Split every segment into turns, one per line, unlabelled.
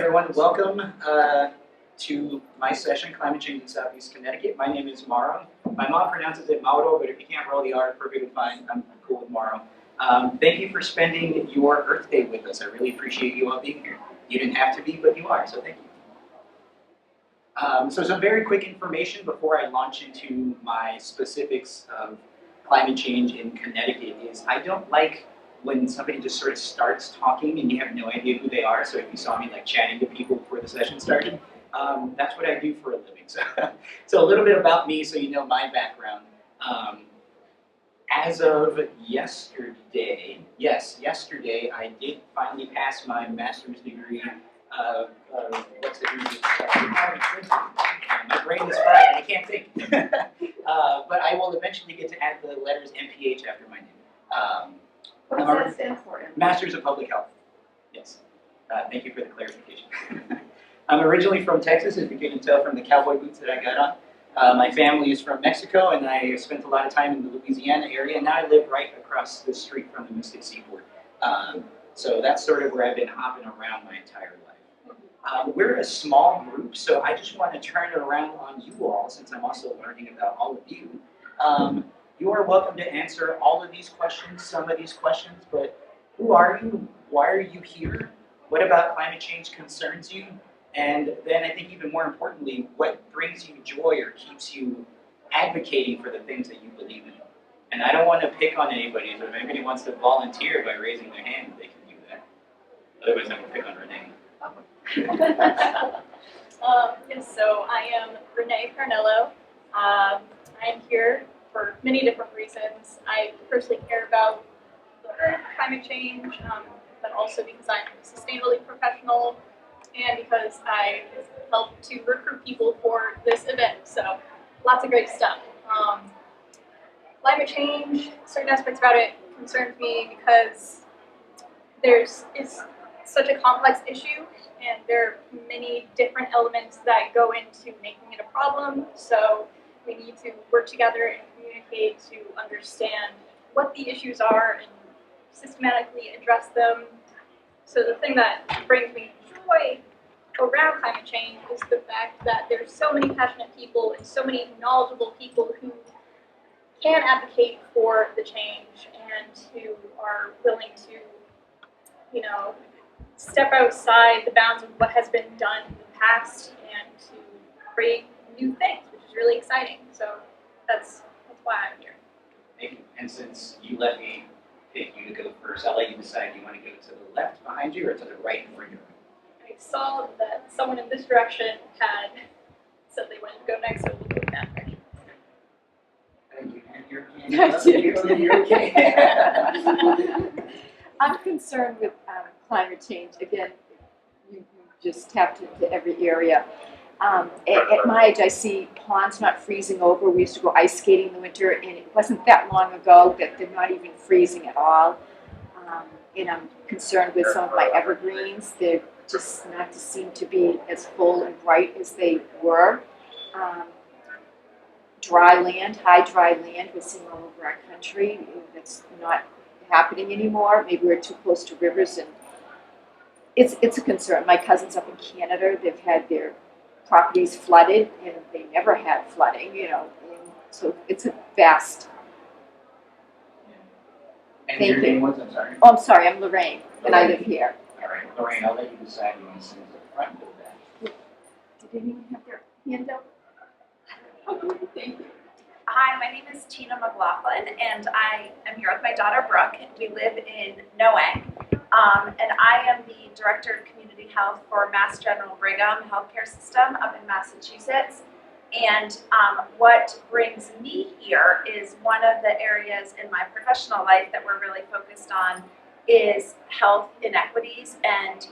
everyone. Welcome to my session, Climate Change in Southeast Connecticut. My name is Mauro. My mom pronounces it Mauro, but if you can't roll the R, perfectly fine. I'm cool with Mauro. Thank you for spending your Earth Day with us. I really appreciate you all being here. You didn't have to be, but you are, so thank you. So some very quick information before I launch into my specifics of climate change in Connecticut is I don't like when somebody just sort of starts talking and you have no idea who they are. So if you saw me like chatting to people before the session started, that's what I do for a living. So a little bit about me so you know my background. As of yesterday, yesterday I did finally pass my master's degree. What's the degree? My brain is fried and I can't think. But I will eventually get to add the letters MPH after my name.
What does that stand for?
Masters of Public Health. Yes. Thank you for the clarification. I'm originally from Texas, as you can tell from the cowboy boots that I got on. My family is from Mexico, and I spent a lot of time in the Louisiana area, and now I live right across the street from the Mystic Seaport. So that's sort of where I've been hopping around my entire life. We're a small group, so I just want to turn it around on you all, since I'm also learning about all of you. You are welcome to answer all of these questions, some of these questions, but who are you? Why are you here? What about climate change concerns you? And then I think even more importantly, what brings you joy or keeps you advocating for the things that you believe in? And I don't want to pick on anybody, so if anybody wants to volunteer by raising their hand, they can do that. Otherwise I'm going to pick on Renee.
Yes, so I am Renee Carnello. I'm here for many different reasons. I personally care about the earth, climate change, but also because I'm a sustainability professional and because I help to recruit people for this event. So lots of great stuff. Climate change, certain aspects about it concerns me because it's such a complex issue and there are many different elements that go into making it a problem. So we need to work together and communicate to understand what the issues are and systematically address them. So the thing that brings me joy around climate change is the fact that there's so many passionate people and so many knowledgeable people who can advocate for the change and who are willing to, step outside the bounds of what has been done in the past and to create new things, which is really exciting. So that's why I'm here.
Thank you. And since you let me pick you to go first, I'll let you decide. Do you want to go to the left behind you or to the right in front of you?
I saw that someone in this direction had said they wanted to go next, so we'll go in that direction.
Thank you. And your hand up. You're okay.
I'm concerned with climate change. Again, you just tapped into every area. At my age, I see ponds not freezing over. We used to go ice skating in the winter, and it wasn't that long ago that they're not even freezing at all. And I'm concerned with some of my evergreens. They're just not to seem to be as full and bright as they were. Dry land, high dry land, we're seeing all over our country. That's not happening anymore. Maybe we're too close to rivers, and it's a concern. My cousins up in Canada, they've had their properties flooded, and they never had flooding, and so it's a vast.
And your name was, I'm sorry?
Oh, I'm sorry, I'm Lorraine, and I live here.
All right, Lorraine, I'll let you decide. You want to send to the front or the back?
Did anyone have their hand up? Thank you.
Hi, my name is Tina McLaughlin, and I am here with my daughter Brooke. We live in Nowang, and I am the Director of Community Health for Mass General Brigham Healthcare System up in Massachusetts. And what brings me here is one of the areas in my professional life that we're really focused on is health inequities, and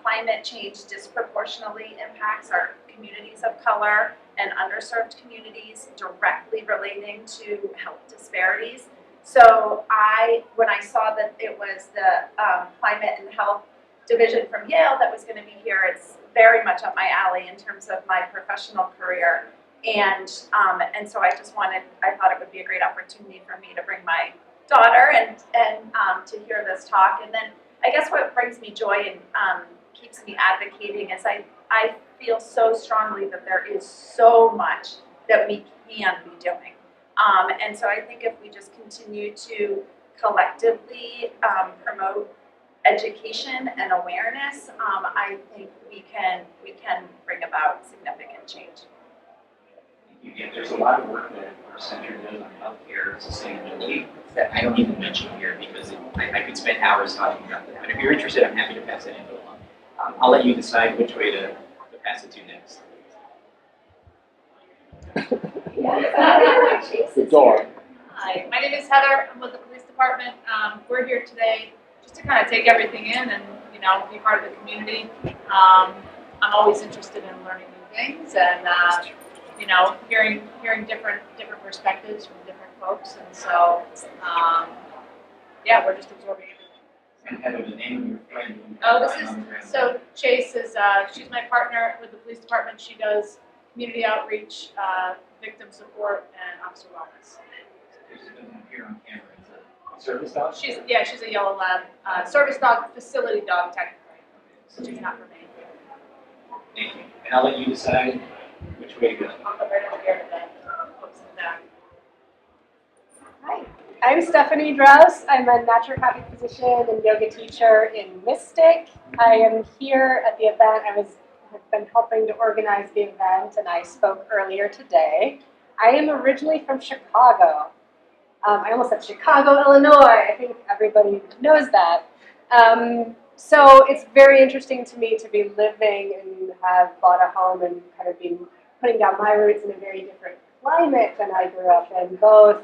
climate change disproportionately impacts our communities of color and underserved communities, directly relating to health disparities. So when I saw that it was the Climate and Health Division from Yale that was going to be here, it's very much up my alley in terms of my professional career. And so I thought it would be a great opportunity for me to bring my daughter and to hear this talk. And then I guess what brings me joy in keeps me advocating is I feel so strongly that there is so much that we can be doing. And so I think if we just continue to collectively promote education and awareness, I think we can bring about significant change.
Yeah, there's a lot of work that our center does on healthcare sustainability that I don't even mention here because I could spend hours talking about that. But if you're interested, I'm happy to pass that info along. I'll let you decide which way to pass it to next.
The dog.
Hi, my name is Heather. I'm with the police department. We're here today just to kind of take everything in and, you know, be part of the community. I'm always interested in learning new things and, you know, hearing different perspectives from different folks. And so, yeah, we're just absorbing everything.
And Heather, the name of your friend.
Oh, this is, so Chase is, she's my partner with the police department. She does community outreach, victim support, and officer wellness.
She doesn't appear on camera. It's a service dog?
She's a yellow lab, service dog, facility dog technically, so she's not for me.
Thank you. And I'll let you decide which way to go.
I'll come right over here to the folks in the back.
Hi, I'm Stephanie Draus. I'm a naturopathic physician and yoga teacher in Mystic. I am here at the event. Have been helping to organize the event, and I spoke earlier today. I am originally from Chicago. I almost said Chicago, Illinois. I think everybody knows that. So it's very interesting to me to be living and have bought a home and kind of been putting down my roots in a very different climate than I grew up in. Both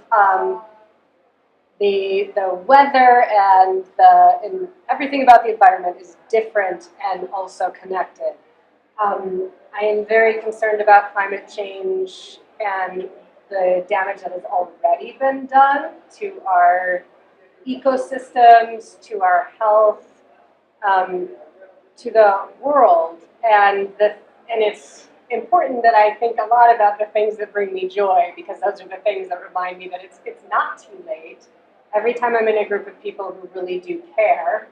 the weather and everything about the environment is different and also connected. I am very concerned about climate change and the damage that has already been done to our ecosystems, to our health, to the world, and it's important that I think a lot about the things that bring me joy, because those are the things that remind me that it's not too late. Every time I'm in a group of people who really do care,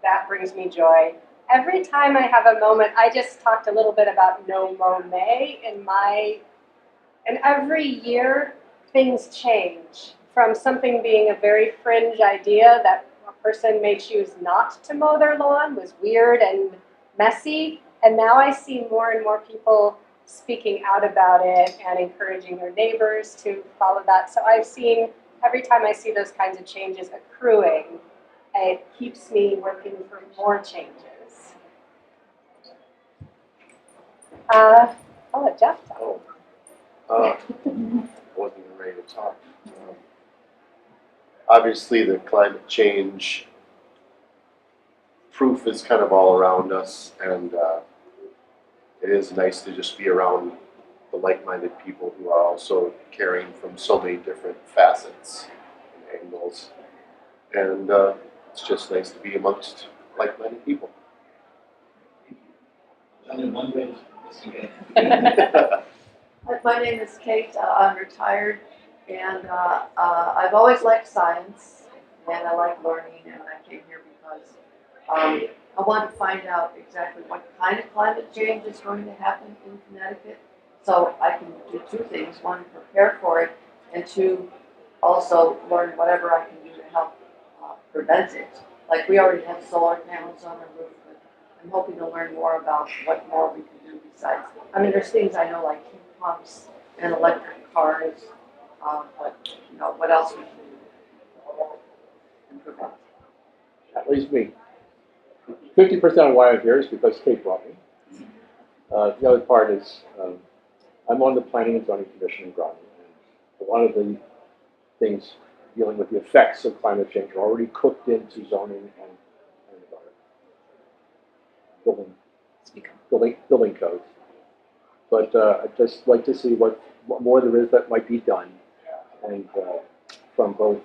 that brings me joy. Every time I have a moment, I just talked a little bit about No Mow May and every year things change from something being a very fringe idea that a person may choose not to mow their lawn was weird and messy, and now I see more and more people speaking out about it and encouraging their neighbors to follow that. So every time I see those kinds of changes accruing, it keeps me working for more changes. I'll let Jeff talk.
Wasn't even ready to talk. Obviously, the climate change proof is kind of all around us, and it is nice to just be around the like-minded people who are also caring from so many different facets and angles. And it's just nice to be amongst like-minded people.
Only one way to see it.
My name is Kate. I'm retired, and I've always liked science, and I like learning, and I came here because I wanted to find out exactly what kind of climate change is going to happen in Connecticut, so I can do two things: one, prepare for it, and two, also learn whatever I can do to help prevent it. Like, we already have solar panels on our roof, but I'm hoping to learn more about what more we can do besides. I mean, there's things I know like heat pumps and electric cars, but you know, what else we can do and prevent.
At least me. 50% of why I'm here is because Kate brought me. The other part is I'm on the Planning and Zoning Commission in Groton, and a lot of the things dealing with the effects of climate change are already cooked into zoning and building codes. But I'd just like to see what more there is that might be done, and from both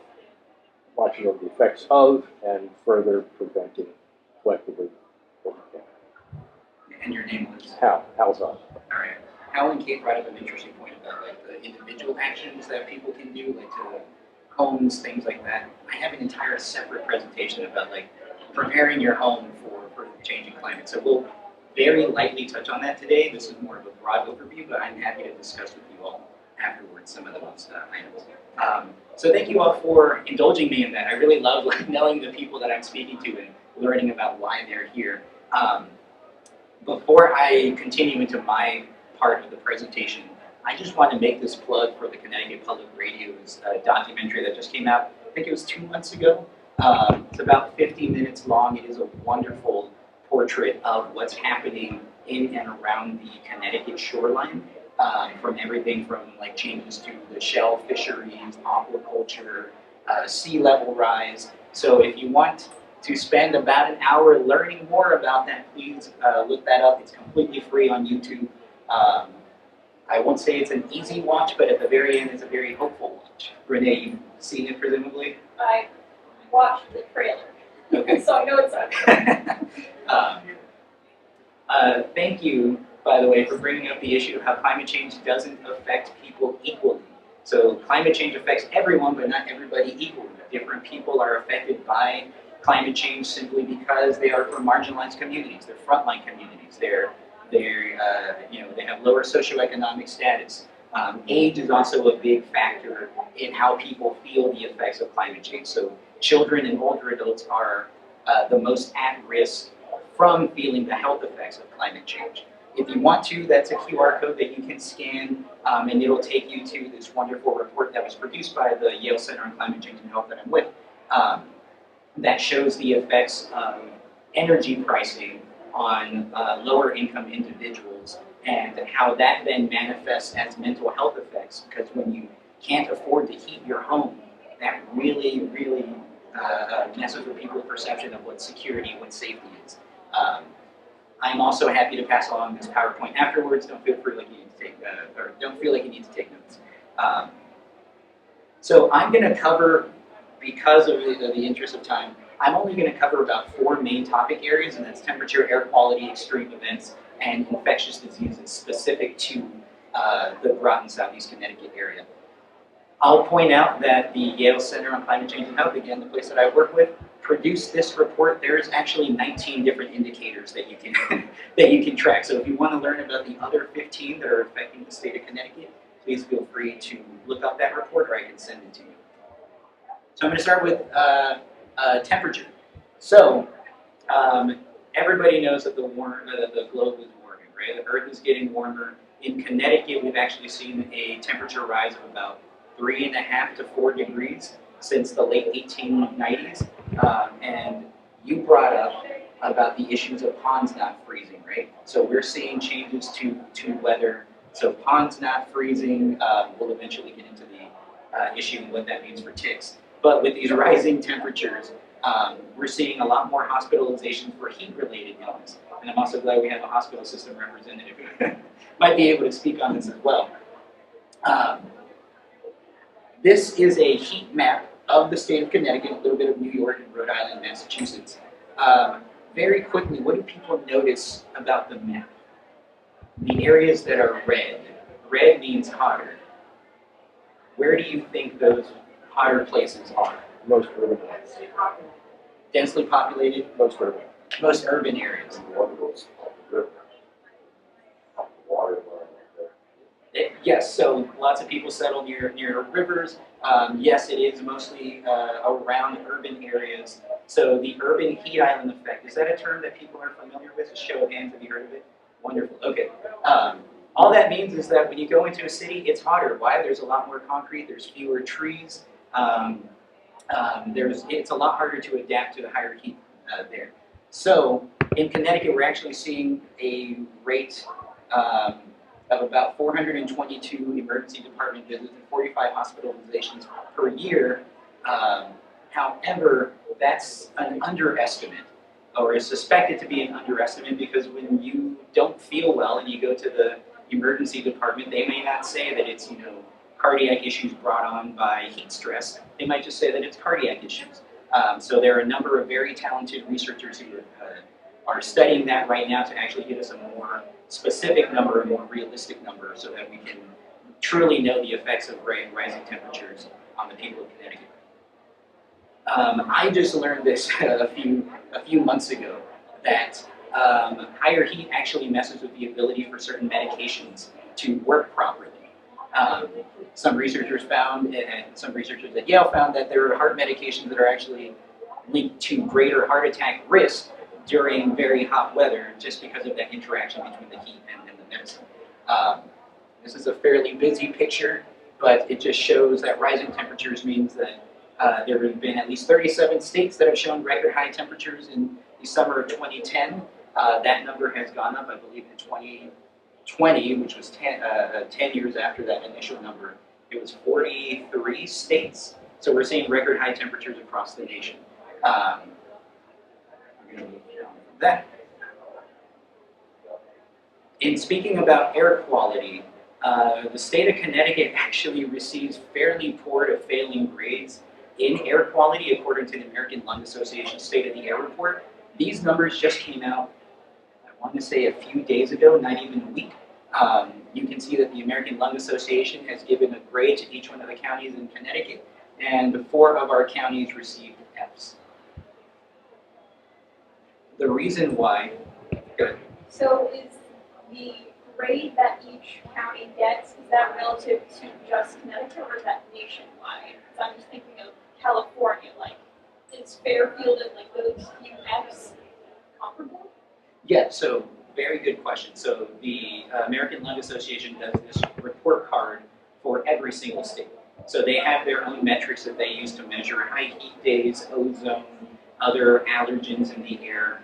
watching over the effects of and further preventing collectively what we can.
And your name was?
Hal's on.
All right. Hal and Kate brought up an interesting point about like the individual actions that people can do, like to homes, things like that. I have an entire separate presentation about like preparing your home for changing climate. So we'll very lightly touch on that today. This is more of a broad overview, but I'm happy to discuss with you all afterwards some of those items. So thank you all for indulging me in that. I really love knowing the people that I'm speaking to and learning about why they're here. Before I continue into my part of the presentation, I just want to make this plug for the Connecticut Public Radio's documentary that just came out. I think it was 2 months ago. It's about 50 minutes long. It is a wonderful portrait of what's happening in and around the Connecticut shoreline, from everything from like changes to the shell fisheries, aquaculture, sea level rise. So if you want to spend about an hour learning more about that, please look that up. It's completely free on YouTube. I won't say it's an easy watch, but at the very end, it's a very hopeful watch. Renee, you've seen it presumably?
I watched the trailer,
Okay.
so I know it's on.
Thank you, by the way, for bringing up the issue of how climate change doesn't affect people equally. So climate change affects everyone, but not everybody equally. Different people are affected by climate change simply because they are from marginalized communities. They're frontline communities. They have lower socioeconomic status. Age is also a big factor in how people feel the effects of climate change. So children and older adults are the most at risk from feeling the health effects of climate change. If you want to, that's a QR code that you can scan, and it'll take you to this wonderful report that was produced by the Yale Center on Climate Change and Health that I'm with, that shows the effects of energy pricing on lower income individuals and how that then manifests as mental health effects, because when you can't afford to heat your home, that really, really messes with people's perception of what security, what safety is. I'm also happy to pass along this PowerPoint afterwards. Don't feel like you need to take, don't feel like you need to take notes. So I'm going to cover, because of the interest of time, I'm only going to cover about 4 main topic areas, and that's temperature, air quality, extreme events, and infectious diseases specific to the Groton, Southeast Connecticut area. I'll point out that the Yale Center on Climate Change and Health, again, the place that I work with, produced this report. There's actually 19 different indicators that you can that you can track. So if you want to learn about the other 15 that are affecting the state of Connecticut, please feel free to look up that report, or I can send it to you. So I'm going to start with temperature. So everybody knows that the globe is warming, right? The Earth is getting warmer. In Connecticut, we've actually seen a temperature rise of about 3.5 to 4 degrees since the late 1890s. And you brought up about the issues of ponds not freezing, right? So we're seeing changes to weather. So ponds not freezing, we'll eventually get into the issue and what that means for ticks. But with these rising temperatures, we're seeing a lot more hospitalizations for heat-related illness. And I'm also glad we have a hospital system representative who might be able to speak on this as well. This is a heat map of the state of Connecticut, a little bit of New York and Rhode Island, Massachusetts. Very quickly, what do people notice about the map? The areas that are red. Red means hotter. Where do you think those hotter places are?
Most urban.
Densely populated?
Most urban.
Most urban areas. Yes, so lots of people settle near rivers. Yes, it is mostly around urban areas. So the urban heat island effect, is that a term that people are familiar with? A show of hands, have you heard of it? Wonderful, okay. All that means is that when you go into a city, it's hotter. Why? There's a lot more concrete, there's fewer trees. It's a lot harder to adapt to the higher heat there. So in Connecticut, we're actually seeing a rate of about 422 emergency department visits and 45 hospitalizations per year. However, that's an underestimate, or is suspected to be an underestimate, because when you don't feel well and you go to the emergency department, they may not say that it's, cardiac issues brought on by heat stress. They might just say that it's cardiac issues. So there are a number of very talented researchers who are studying that right now to actually give us a more specific number, a more realistic number, so that we can truly know the effects of rising temperatures on the people of Connecticut. I just learned this a few months ago, that higher heat actually messes with the ability for certain medications to work properly. Some researchers found, and some researchers at Yale found, that there are heart medications that are actually linked to greater heart attack risk during very hot weather just because of that interaction between the heat and the medicine. This is a fairly busy picture, but it just shows that rising temperatures means that there have been at least 37 states that have shown record high temperatures in the summer of 2010. That number has gone up, I believe, in 2020, which was 10 years after that initial number. It was 43 states. So we're seeing record high temperatures across the nation. We're going to move on from that. In speaking about air quality, the state of Connecticut actually receives fairly poor to failing grades in air quality according to the American Lung Association State of the Air Report. These numbers just came out, I want to say a few days ago, not even a week. You can see that the American Lung Association has given a grade to each one of the counties in Connecticut, and 4 of our counties received Fs. The reason why, good.
So is the grade that each county gets, is that relative to just Connecticut or is that nationwide? Because I'm just thinking of California, like, is Fairfield and like those few Fs comparable?
Yeah, so very good question. So the American Lung Association does this report card for every single state. So they have their own metrics that they use to measure high heat days, ozone, other allergens in the air,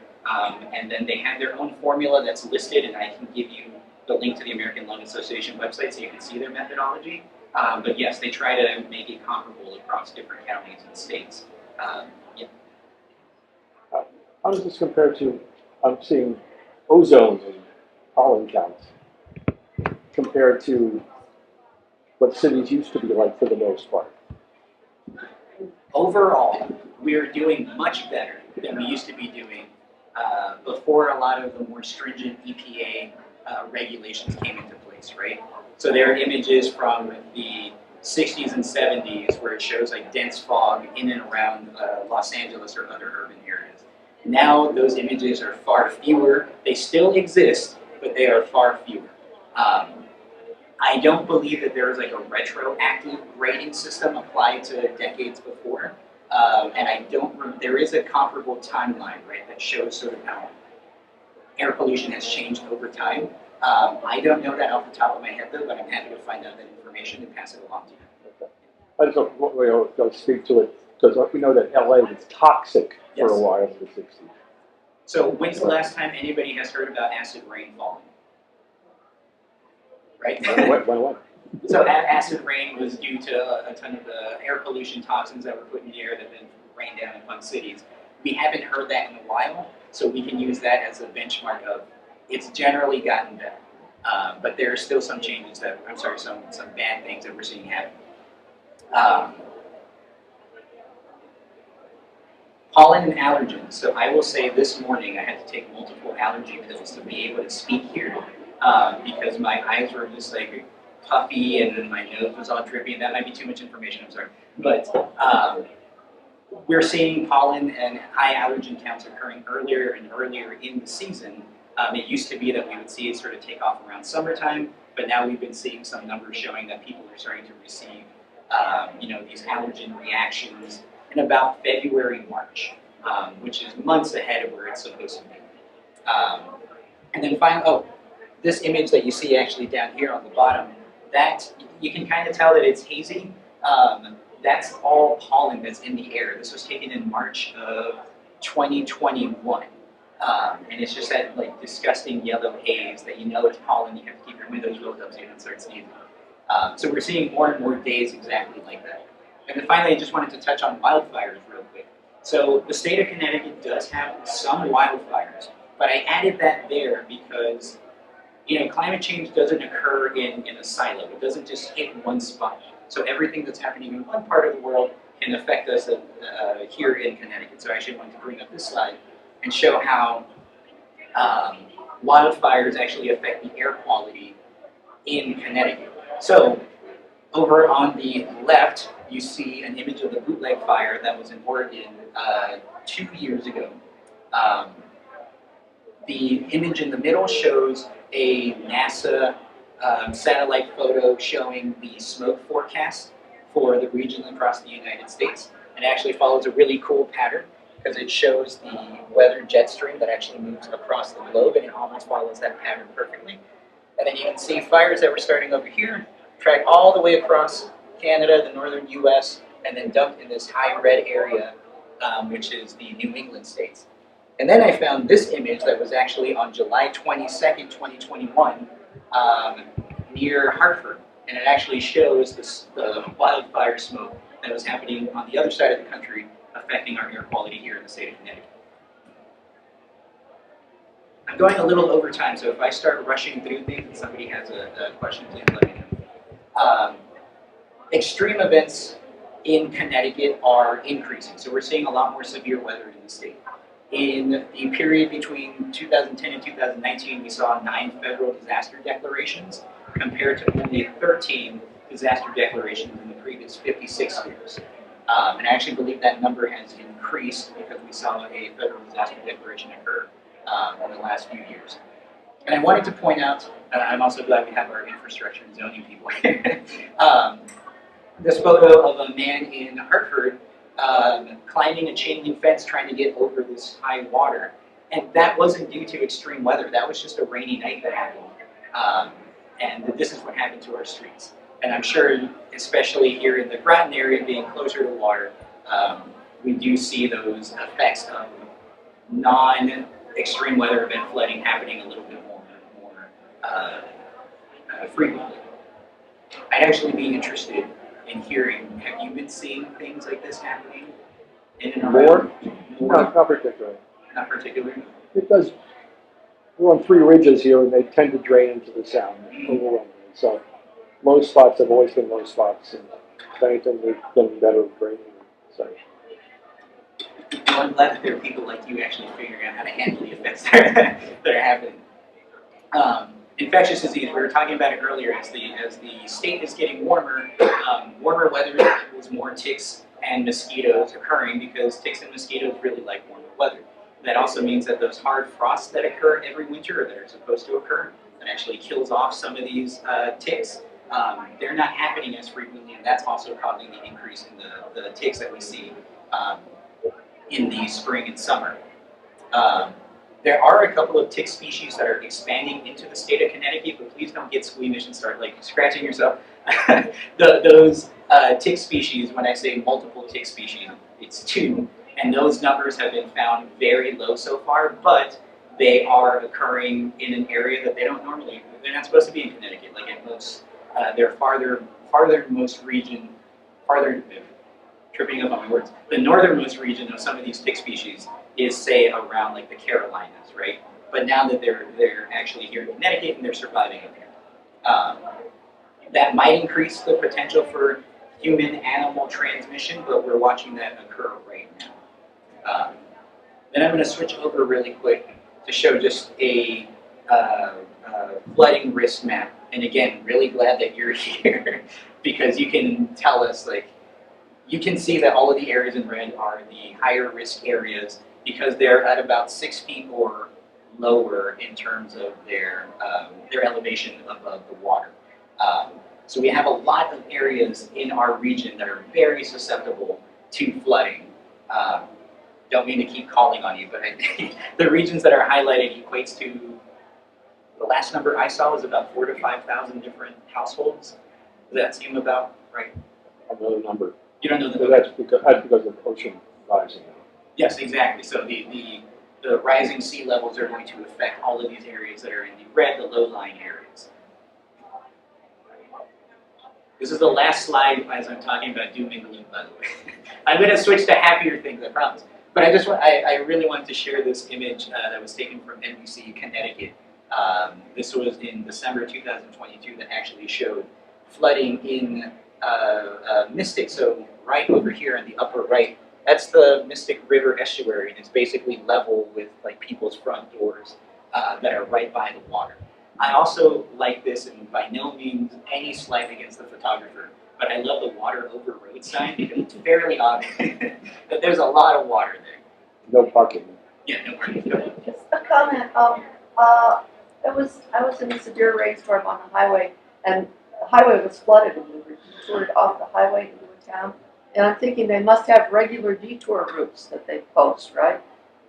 and then they have their own formula that's listed, and I can give you the link to the American Lung Association website so you can see their methodology. But yes, they try to make it comparable across different counties and states. Yeah.
How does this compare to, I'm seeing ozone and pollen counts compared to what cities used to be like for the most part?
Overall, we are doing much better than we used to be doing before a lot of the more stringent EPA regulations came into place, right? So there are images from the 60s and 70s where it shows like dense fog in and around Los Angeles or other urban areas. Now those images are far fewer. They still exist, but they are far fewer. I don't believe that there is like a retroactive grading system applied to decades before. And I don't, there is a comparable timeline, right, that shows sort of how air pollution has changed over time. I don't know that off the top of my head though, but I'm happy to find out that information and pass it along to you.
Okay. I just don't speak to it because we know that LA was toxic for a while in the 60s.
So when's the last time anybody has heard about acid rain falling? Right?
When?
So acid rain was due to a ton of the air pollution toxins that were put in the air that then rained down upon cities. We haven't heard that in a while, so we can use that as a benchmark of it's generally gotten better. But there are still some changes that, I'm sorry, some bad things that we're seeing happen. Pollen and allergens. So I will say this morning I had to take multiple allergy pills to be able to speak here because my eyes were just like puffy and then my nose was all drippy, and that might be too much information, I'm sorry. But we're seeing pollen and high allergen counts occurring earlier and earlier in the season. It used to be that we would see it sort of take off around summertime, but now we've been seeing some numbers showing that people are starting to receive these allergen reactions in about February, March, which is months ahead of where it's supposed to be. And then finally, this image that you see actually down here on the bottom, that you can kind of tell that it's hazy. That's all pollen that's in the air. This was taken in March of 2021. And it's just that like disgusting yellow haze that you know it's pollen. You have to keep your windows rolled up so you don't start sneezing. So we're seeing more and more days exactly like that. And then finally, I just wanted to touch on wildfires real quick. So the state of Connecticut does have some wildfires, but I added that there because climate change doesn't occur in a silo. It doesn't just hit one spot. So everything that's happening in one part of the world can affect us here in Connecticut. So I actually wanted to bring up this slide and show how wildfires actually affect the air quality in Connecticut. So over on the left, you see an image of the bootleg fire that was in Oregon 2 years ago. The image in the middle shows a NASA satellite photo showing the smoke forecast for the region across the United States. And it actually follows a really cool pattern because it shows the weather jet stream that actually moves across the globe, and it almost follows that pattern perfectly. And then you can see fires that were starting over here, track all the way across Canada, the northern US, and then dumped in this high red area, which is the New England states. And then I found this image that was actually on July 22nd, 2021, near Hartford. And it actually shows the wildfire smoke that was happening on the other side of the country, affecting our air quality here in the state of Connecticut. I'm going a little over time, so if I start rushing through things and somebody has a question, please let me know. Extreme events in Connecticut are increasing, so we're seeing a lot more severe weather in the state. In the period between 2010 and 2019, we saw 9 federal disaster declarations compared to only 13 disaster declarations in the previous 56 years. And I actually believe that number has increased because we saw a federal disaster declaration occur in the last few years. And I wanted to point out, I'm also glad we have our infrastructure and zoning people here. This photo of a man in Hartford climbing a chain link fence trying to get over this high water. And that wasn't due to extreme weather. That was just a rainy night that happened. And this is what happened to our streets. And I'm sure, especially here in the Groton area, being closer to water, we do see those effects of non-extreme weather event flooding happening a little bit more frequently. I'd actually be interested in hearing, have you been seeing things like this happening in and around?
No, not particularly.
Not particularly?
Because we're on 3 ridges here, and they tend to drain into the sound overwhelmingly. So low spots have always been low spots, and if anything, they've been better at draining. So.
Well, I'm glad that there are people like you actually figuring out how to handle the effects that are happening. Infectious disease, we were talking about it earlier, as the state is getting warmer, warmer weather equals more ticks and mosquitoes occurring because ticks and mosquitoes really like warmer weather. That also means that those hard frosts that occur every winter, or that are supposed to occur, that actually kills off some of these ticks, they're not happening as frequently, and that's also causing the increase in the ticks that we see in the spring and summer. There are a couple of tick species that are expanding into the state of Connecticut, but please don't get squeamish and start like scratching yourself. Those tick species, when I say multiple tick species, it's 2, and those numbers have been found very low so far, but they are occurring in an area that they don't normally, they're not supposed to be in Connecticut. Like at most, they're farthermost region, tripping up on my words, the northernmost region of some of these tick species is, say, around like the Carolinas, right? But now that they're actually here in Connecticut and they're surviving up here. That might increase the potential for human-animal transmission, but we're watching that occur right now. Then I'm going to switch over really quick to show just a flooding risk map. And again, really glad that you're here because you can tell us, like, you can see that all of the areas in red are the higher risk areas because they're at about 6 feet or lower in terms of their elevation above the water. So we have a lot of areas in our region that are very susceptible to flooding. Don't mean to keep calling on you, but the regions that are highlighted equates to, the last number I saw was about 4,000 to 5,000 different households. Does that seem about right?
I know the number.
You don't know the
So
number?
that's because of ocean rising.
Yes, exactly. So the rising sea levels are going to affect all of these areas that are in the red, the low-lying areas. This is the last slide as I'm talking about doom and gloom, by the way. I'm going to switch to happier things, I promise. But I really wanted to share this image that was taken from NBC Connecticut. This was in December 2022 that actually showed flooding in Mystic. So right over here in the upper right, that's the Mystic River estuary, and it's basically level with like people's front doors that are right by the water. I also like this, and by no means any slight against the photographer, but I love the water over road sign because it's fairly obvious that there's a lot of water there.
No parking.
Yeah, no worries. Go ahead.
Just a comment. I was in a severe rainstorm on the highway, and the highway was flooded, and we were detoured off the highway into a town. And I'm thinking they must have regular detour routes that they post, right?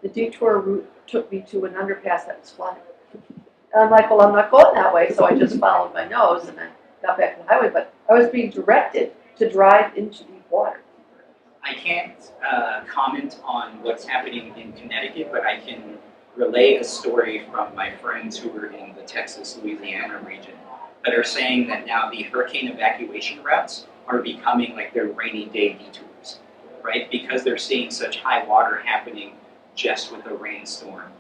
The detour route took me to an underpass that was flooded. And I'm like, well, I'm not going that way, so I just followed my nose and I got back to the highway. But I was being directed to drive into deep water.
I can't comment on what's happening in Connecticut, but I can relay a story from my friends who were in the Texas, Louisiana region that are saying that now the hurricane evacuation routes are becoming like their rainy day detours, right? Because they're seeing such high water happening just with a rainstorm.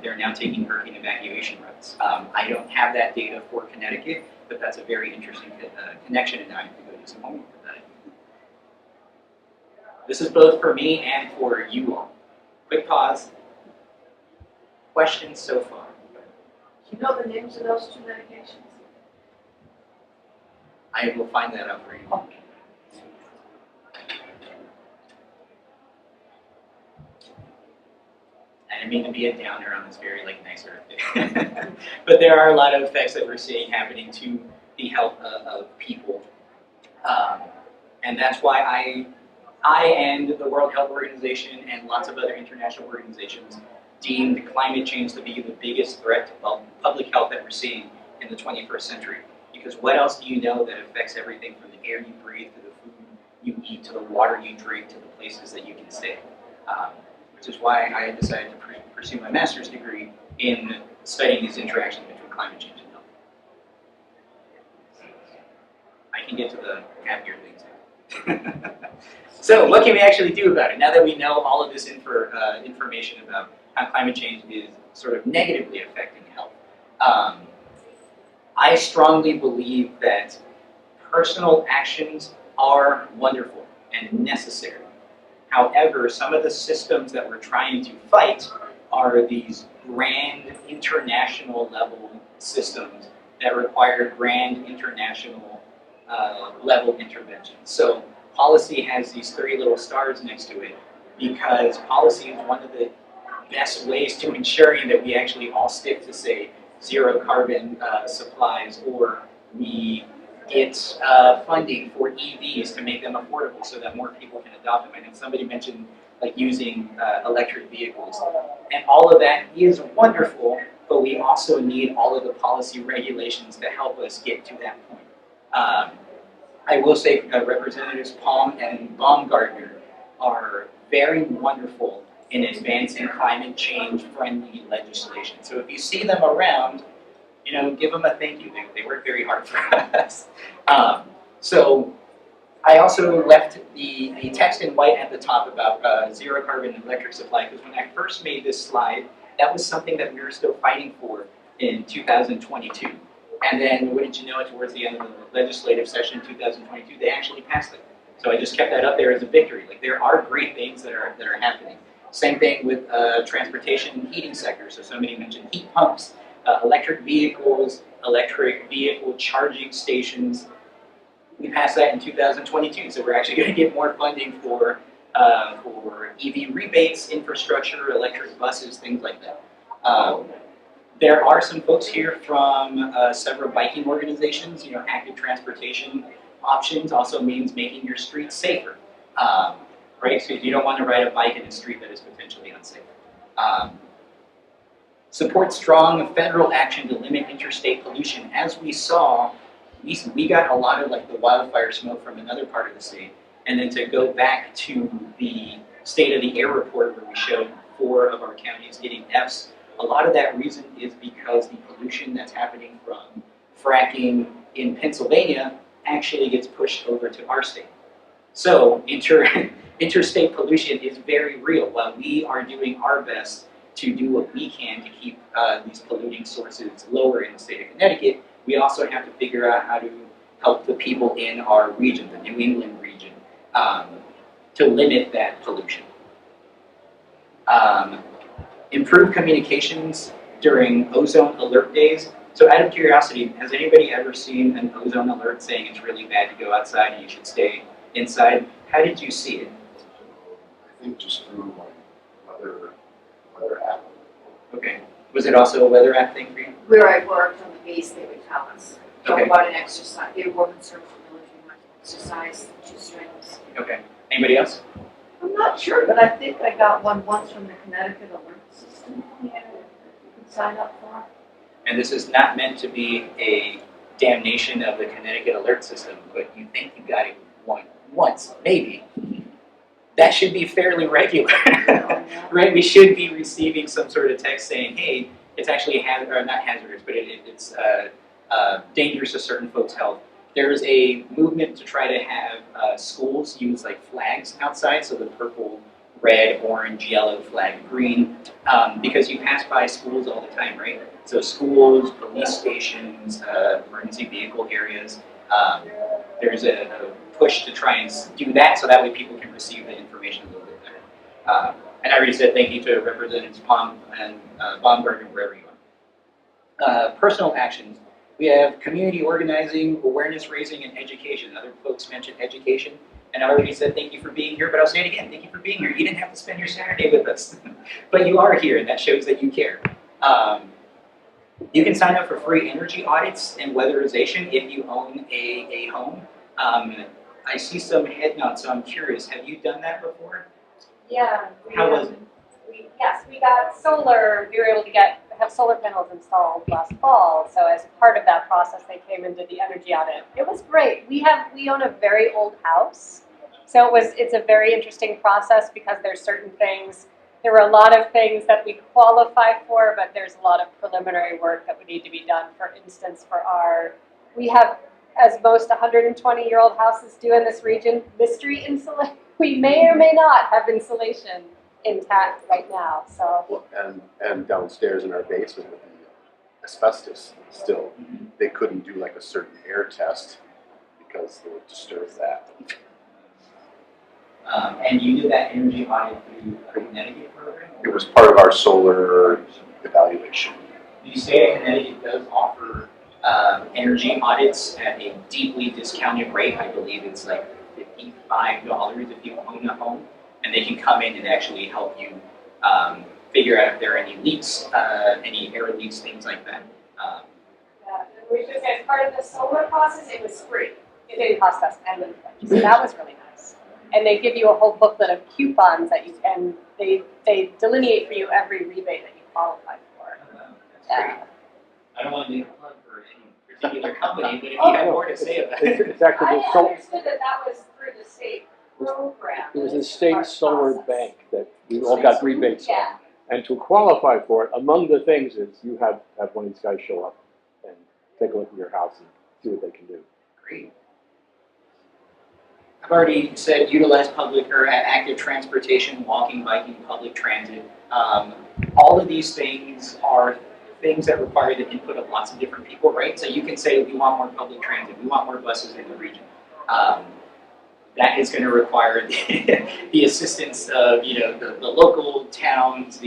They're now taking hurricane evacuation routes. I don't have that data for Connecticut, but that's a very interesting connection, and I have to go do some homework with that. This is both for me and for you all. Quick pause. Questions so far?
Do you know the names of those two medications?
I will find that out for you.
Okay.
I didn't mean to be a downer on this very nice Earth Day. But there are a lot of effects that we're seeing happening to the health of people. And that's why I and the World Health Organization and lots of other international organizations deemed climate change to be the biggest threat to public health that we're seeing in the 21st century. Because what else do you know that affects everything from the air you breathe to the food you eat to the water you drink to the places that you can stay? Which is why I decided to pursue my master's degree in studying these interactions between climate change and health. I can get to the happier things now. So what can we actually do about it now that we know all of this information about how climate change is sort of negatively affecting health? I strongly believe that personal actions are wonderful and necessary. However, some of the systems that we're trying to fight are these grand international level systems that require grand international level interventions. So policy has these 3 little stars next to it because policy is one of the best ways to ensuring that we actually all stick to, say, zero carbon supplies, or we get funding for EVs to make them affordable so that more people can adopt them. I know somebody mentioned using electric vehicles, and all of that is wonderful, but we also need all of the policy regulations to help us get to that point. I will say Representatives Palm and Baumgartner are very wonderful in advancing climate change friendly legislation. So if you see them around, give them a thank you. They work very hard for us. So I also left the text in white at the top about zero carbon electric supply, because when I first made this slide, that was something that we were still fighting for in 2022. And then, wouldn't you know it, towards the end of the legislative session in 2022, they actually passed it. So I just kept that up there as a victory. There are great things that are happening. Same thing with transportation and heating sector. So somebody mentioned heat pumps, electric vehicles, electric vehicle charging stations. We passed that in 2022, so we're actually going to get more funding for EV rebates, infrastructure, electric buses, things like that. There are some folks here from several biking organizations. Active transportation options also means making your streets safer, right? So you don't want to ride a bike in a street that is potentially unsafe. Support strong federal action to limit interstate pollution. As we saw, we got a lot of the wildfire smoke from another part of the state, and then to go back to the state of the air report where we showed 4 of our counties getting Fs, a lot of that reason is because the pollution that's happening from fracking in Pennsylvania actually gets pushed over to our state. So interstate pollution is very real. While we are doing our best to do what we can to keep these polluting sources lower in the state of Connecticut, we also have to figure out how to help the people in our region, the New England region, to limit that pollution. Improve communications during ozone alert days. So out of curiosity, has anybody ever seen an ozone alert saying it's really bad to go outside and you should stay inside? How did you see it?
I think just through my weather app.
Okay. Was it also a weather app thing for you?
Where I worked on the base, they would tell us. Talk
Okay.
about an exercise, they were concerned for military, like exercise, 2 strengths.
Okay. Anybody else?
I'm not sure, but I think I got one once from the Connecticut Alert System. Yeah. You could sign up for.
And this is not meant to be a damnation of the Connecticut alert system, but you think you got it once, maybe. That should be fairly regular, right? We should be receiving some sort of text saying, hey, it's actually or not hazardous, but it's dangerous to certain folks' health. There's a movement to try to have schools use like flags outside, so the purple, red, orange, yellow, flag, green, because you pass by schools all the time, right? So schools, police stations, emergency vehicle areas. There's a push to try and do that so that way people can receive the information a little bit better. And I already said thank you to Representatives Palm and Baumgartner, wherever you are. Personal actions. We have community organizing, awareness raising, and education. Other folks mentioned education. And I already said thank you for being here, but I'll say it again. Thank you for being here. You didn't have to spend your Saturday with us. But you are here, and that shows that you care. You can sign up for free energy audits and weatherization if you own a home. I see some head nods, so I'm curious. Have you done that before?
Yeah.
How was it?
Yes, we got solar. We were able to have solar panels installed last fall. So as part of that process, they came and did the energy audit. It was great. We own a very old house, so it's a very interesting process because there's certain things. There were a lot of things that we qualify for, but there's a lot of preliminary work that would need to be done. For instance, we have, as most 120-year-old houses do in this region, mystery insulation. We may or may not have insulation intact right now. So
Well, and downstairs in our basement with the asbestos still, they couldn't do like a certain air test because they would disturb that.
And you did that energy audit through a Connecticut program?
It was part of our solar evaluation.
The state of Connecticut does offer energy audits at a deeply discounted rate. I believe it's like $55 if you own a home. And they can come in and actually help you figure out if there are any leaks, any air leaks, things like that.
we just, as part of the solar process, it was free. It didn't cost us anything. So that was really nice. And they give you a whole booklet of coupons and they delineate for you every rebate that you qualify for.
That's great. I don't want to make a plug for any particular company, but if you have more to say about it.
It's actually
I
the
understood that was through the state program.
it was the state solar bank that we all got rebates on.
Yeah.
And to qualify for it, among the things is you have one of these guys show up and take a look at your house and see what they can do.
Great. I've already said utilize public or active transportation, walking, biking, public transit. All of these things are things that require the input of lots of different people, right? So you can say we want more public transit, we want more buses in the region. That is going to require the assistance of the local towns,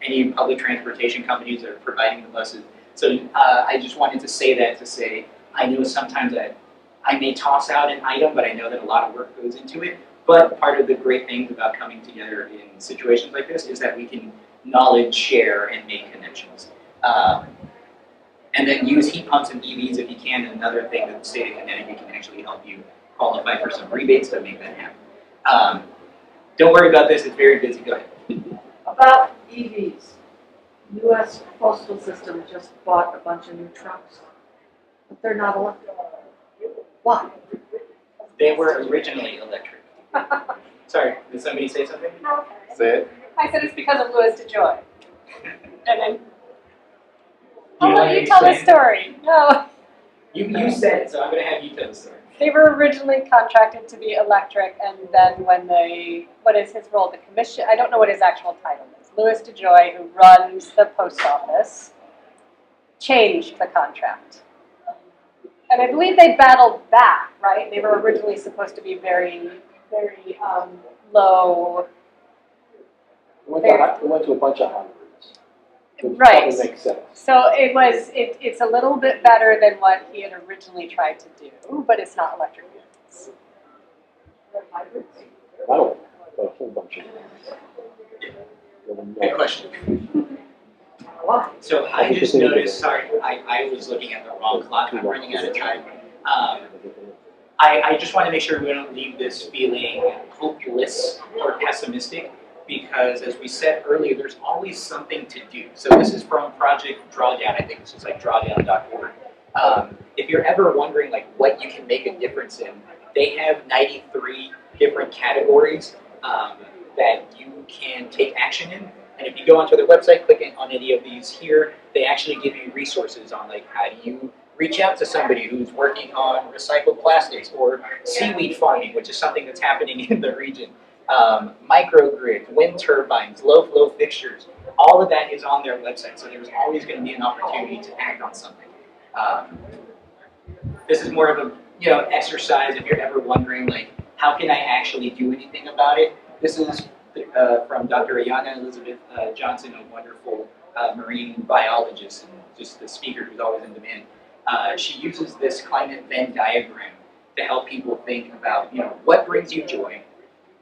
any public transportation companies that are providing the buses. So I just wanted to say that to say I know sometimes that I may toss out an item, but I know that a lot of work goes into it. But part of the great things about coming together in situations like this is that we can knowledge share and make connections. And then use heat pumps and EVs if you can. Another thing that the state of Connecticut can actually help you qualify for some rebates to make that happen. Don't worry about this, it's very busy. Go ahead.
About EVs, U.S. Postal System just bought a bunch of new trucks, but they're not electric. Why?
They were originally electric. Sorry, did somebody say something?
Say it.
I said it's because of Louis DeJoy. And then,
Do
I'll
wanna
let you tell the
explain?
story. No,
You said it, so I'm going to have you tell the story.
they were originally contracted to be electric, and then when what is his role? The commission, I don't know what his actual title is. Louis DeJoy, who runs the post office, changed the contract. And I believe they battled back, right? They were originally supposed to be very, very low.
We went to a bunch of hybrids. Which
Right.
probably makes sense.
So it's a little bit better than what he had originally tried to do, but it's not electric vehicles.
Not a whole bunch of them.
Good question.
Why?
So I just noticed, sorry, I was looking at the wrong clock, I'm running out of time. I just want to make sure we don't leave this feeling hopeless or pessimistic, because as we said earlier, there's always something to do. So this is from Project Drawdown, I think this is like drawdown.org. If you're ever wondering like what you can make a difference in, they have 93 different categories that you can take action in. And if you go onto their website, clicking on any of these here, they actually give you resources on like how do you reach out to somebody who's working on recycled plastics or seaweed farming, which is something that's happening in the region. Microgrids, wind turbines, low flow fixtures, all of that is on their website. So there's always going to be an opportunity to act on something. This is more of a exercise if you're ever wondering like how can I actually do anything about it. This is from Dr. Ayanna Elizabeth Johnson, a wonderful marine biologist and just the speaker who's always in demand. She uses this climate Venn diagram to help people think about what brings you joy,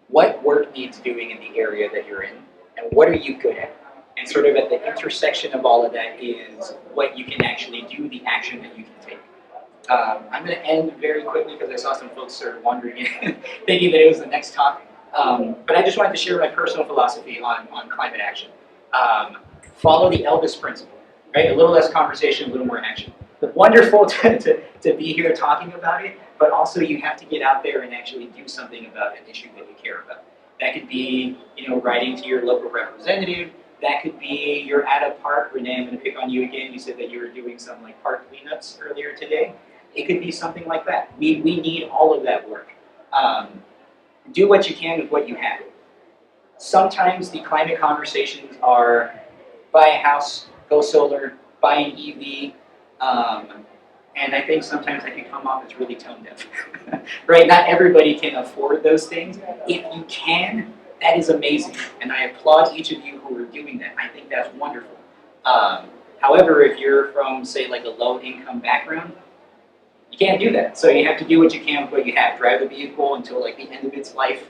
what work needs doing in the area that you're in, and what are you good at. And sort of at the intersection of all of that is what you can actually do, the action that you can take. I'm going to end very quickly because I saw some folks sort of wondering in, thinking that it was the next talk. But I just wanted to share my personal philosophy on climate action. Follow the Elvis principle, right? A little less conversation, a little more action. Wonderful to be here talking about it, but also you have to get out there and actually do something about an issue that you care about. That could be, writing to your local representative. That could be you're at a park. Renee, I'm going to pick on you again. You said that you were doing some like park cleanups earlier today. It could be something like that. We need all of that work. Do what you can with what you have. Sometimes the climate conversations are buy a house, go solar, buy an EV, and I think sometimes that can come off as really tone deaf. Right? Not everybody can afford those things. If you can, that is amazing, and I applaud each of you who are doing that. I think that's wonderful. However, if you're from, say, like a low-income background, you can't do that. So you have to do what you can with what you have. Drive the vehicle until like the end of its life.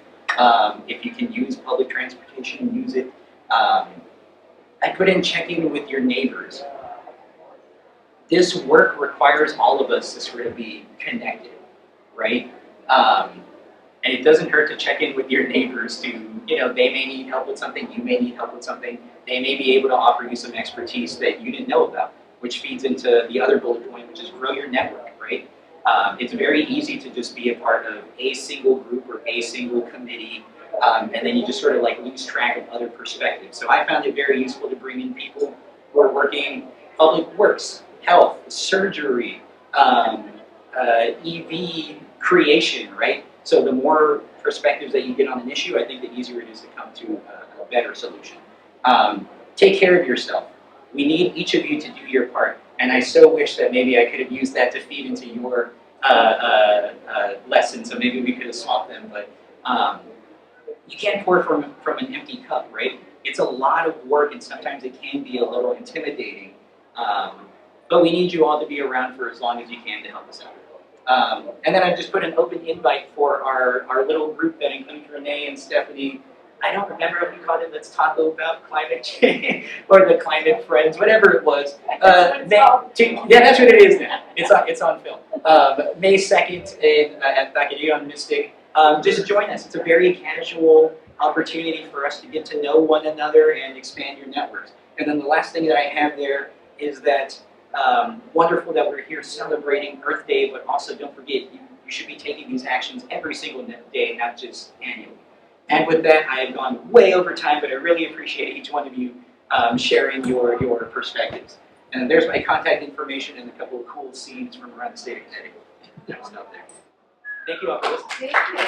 If you can use public transportation, use it. I put in check-in with your neighbors. This work requires all of us to sort of be connected, right? And it doesn't hurt to check in with your neighbors to, they may need help with something, you may need help with something. They may be able to offer you some expertise that you didn't know about, which feeds into the other bullet point, which is grow your network, right? It's very easy to just be a part of a single group or a single committee, and then you just sort of like lose track of other perspectives. So I found it very useful to bring in people who are working public works, health, surgery, EV creation, right? So the more perspectives that you get on an issue, I think the easier it is to come to a better solution. Take care of yourself. We need each of you to do your part. And I so wish that maybe I could have used that to feed into your lesson, so maybe we could have swapped them. But you can't pour from an empty cup, right? It's a lot of work, and sometimes it can be a little intimidating. But we need you all to be around for as long as you can to help us out. And then I just put an open invite for our little group that includes Renee and Stephanie. I don't remember if we called it Let's Talk About Climate Change or the Climate Friends, whatever it was. Yeah, that's what it is now. It's on film. May 2nd at Thackeray Mystic. Just join us. It's a very casual opportunity for us to get to know one another and expand your networks. And then the last thing that I have there is that wonderful that we're here celebrating Earth Day, but also don't forget, you should be taking these actions every single day, not just annually. And with that, I have gone way over time, but I really appreciate each one of you sharing your perspectives. And there's my contact information and a couple of cool scenes from around the state of Connecticut. I'll stop there. Thank you all for listening.
Thank you.